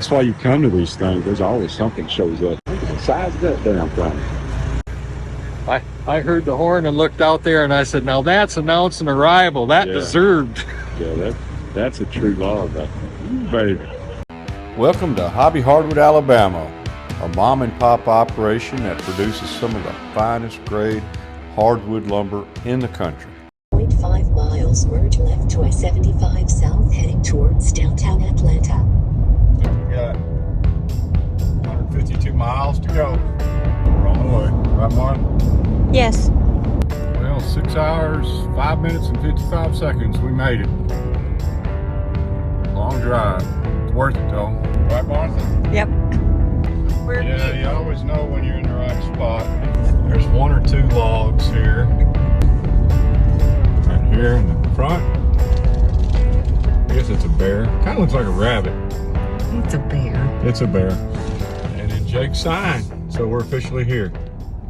That's why you come to these things. There's always something shows up. Look at the size of that damn thing. I heard the horn and looked out there and I said, now that's announcing arrival. That deserved. Yeah, that's a true log. Baby. Welcome to Hobby Hardwood, Alabama, a mom and pop operation that produces some of the finest grade hardwood lumber in the country. 0.5 miles, merge left to I-75 south heading towards downtown Atlanta. We got 152 miles to go. We're on the way. Right, Martin? Yes. Well, 6 hours, 5 minutes, and 55 seconds. We made it. Long drive. It's worth it, though. Right, Martha? Yep. Yeah, you always know when you're in the right spot. There's one or two logs here. Right here in the front. I guess it's a bear. Kind of looks like a rabbit. It's a bear. It's a bear. And then Jake's sign. So we're officially here.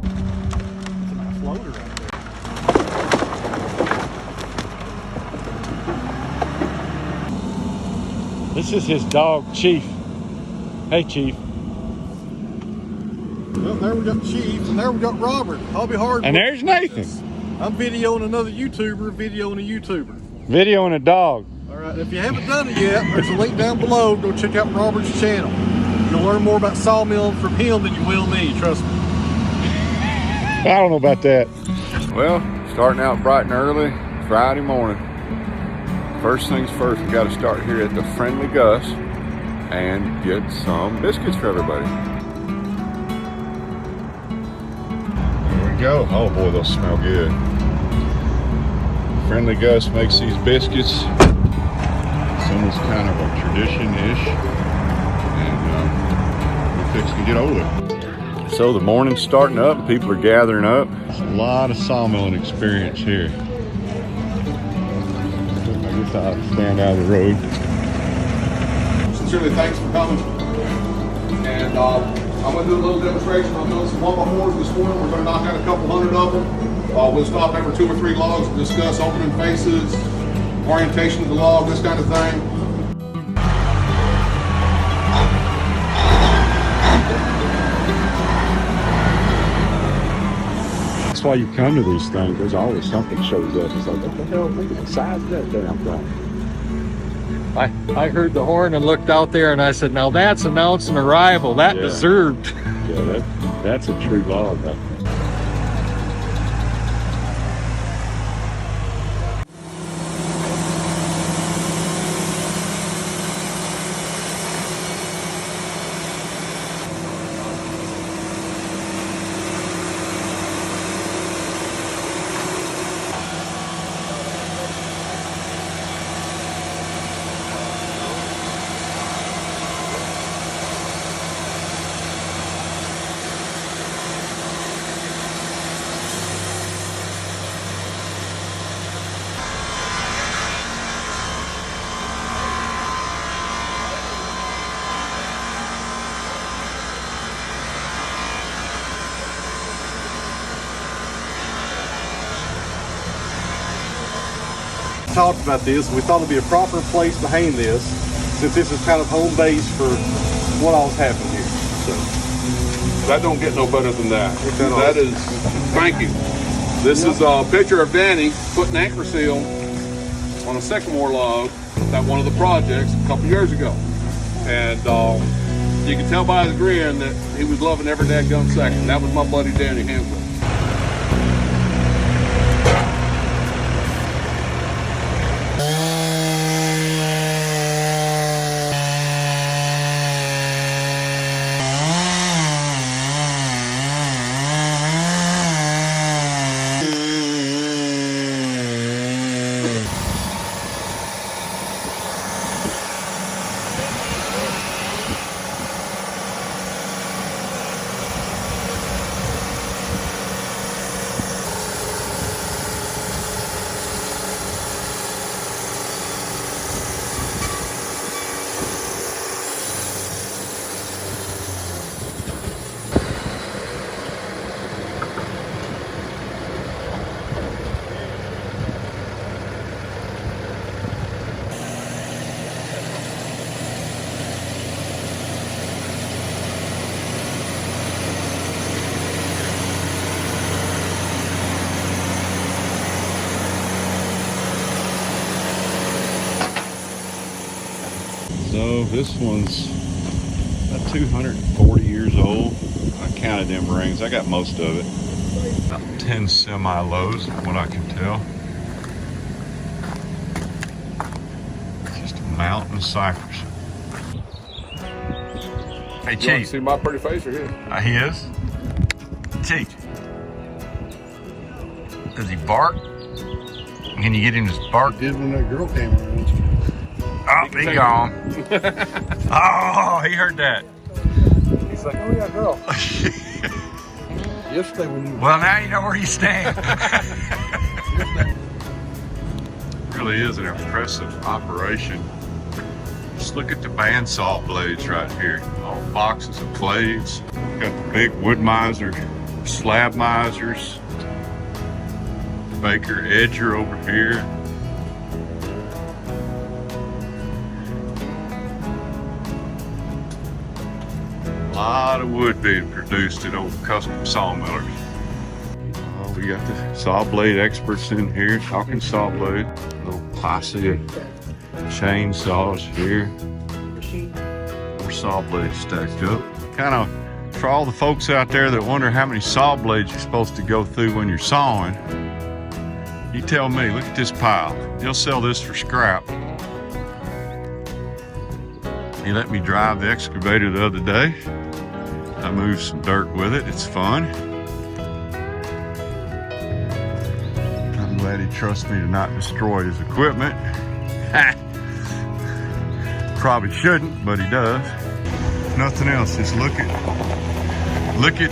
It's a nice loader right there. This is his dog, Chief. Hey, Chief. Well, there we got Chief, and there we got Robert. Hobby Hardwood. And there's Nathan. I'm videoing another YouTuber, videoing a YouTuber. Videoing a dog. All right, if you haven't done it yet, there's a link down below. Go check out Robert's channel. You'll learn more about sawmill from him than you will me, trust me. I don't know about that. Well, starting out bright and early, Friday morning. First things first, we got to start here at the Friendly Gus and get some biscuits for everybody. There we go. Oh boy, those smell good. Friendly Gus makes these biscuits. It's almost kind of a tradition-ish. And we're fixing to get over there. So the morning's starting up and people are gathering up. There's a lot of sawmilling experience here. I guess I'll stand out of the road. Sincerely, thanks for coming. And I'm going to do a little demonstration. I'm doing some 1x4s this morning. We're going to knock out a couple hundred of them. We'll stop every 2 or 3 logs and discuss opening faces, orientation of the log, this kind of thing. That's why you come to these things. There's always something shows up. It's like, what the hell? Look at the size of that damn thing. I heard the horn and looked out there and I said, now that's announcing arrival. That deserved. Yeah, that's a true log. Talked about this, and we thought it'd be a proper place to hang this, since this is kind of home base for what all's happened here. So That don't get no better than that. That is, thank you. This is a picture of Danny putting anchor seal on a sycamore log at one of the projects a couple years ago. And you can tell by his grin that he was loving every dadgum second. That was my buddy Danny Hansel. So this one's about 240 years old. I counted them rings. I got most of it. About 10 semi-loads, from what I can tell. Just a mountain of cypress. Hey, You want to Chief. see my pretty face or his? He is? Chief. Does he bark? Can you get him to bark? Did when that girl came around. Oh, he gone. Oh, he heard that. He's like, oh yeah, girl. Yesterday when you Well, now you know where you stand. Really is an impressive operation. Just look at the bandsaw blades right here. All boxes of blades. Got the big Wood-Mizer slab misers. Baker edger over here. A lot of wood being produced at old custom sawmillers. Oh, we got the saw blade experts in here talking saw blade. Little posse of chainsaws here. More saw blades stacked up. Kind of for all the folks out there that wonder how many saw blades you're supposed to go through when you're sawing. You tell me, look at this pile. He'll sell this for scrap. He let me drive the excavator the other day. I moved some dirt with it. It's fun. I'm glad he trusts me to not destroy his equipment. Probably shouldn't, but he does. Nothing else. Just look at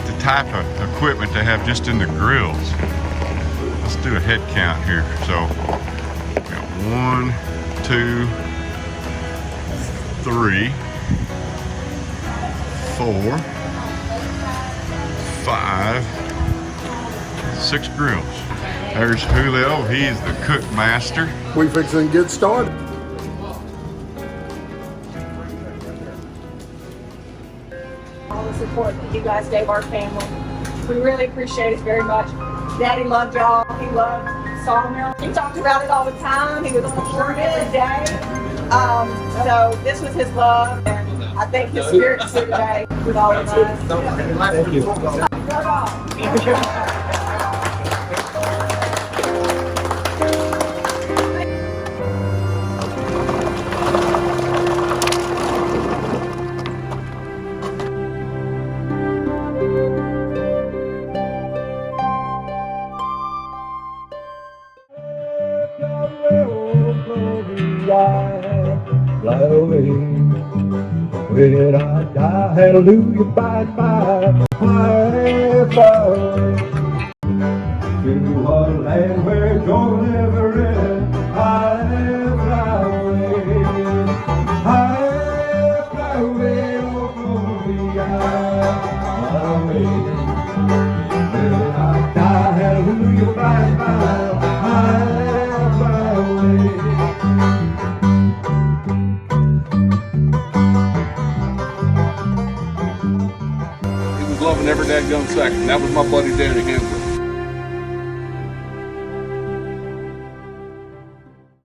the type of equipment they have just in the grills. Let's do a head count here. So, we got 1, 2, 3, 4, 5, 6 grills. There's Julio, he's the cook master. we fixing to get started. All the support that you guys gave our family. We really appreciate it very much. Daddy loved y'all. He loved Sawmill. He talked about it all the time. He was on the board every day. So this was his love, and I think his spirit's here today with all of us. Thank you. Fly away. When I die, hallelujah, bye bye. Fly away to a land where joy never ends. Fly away, fly away, oh glory, fly away. When I die, hallelujah, bye bye. Fly away. He was loving every dadgum second. That was my buddy Danny Hensley.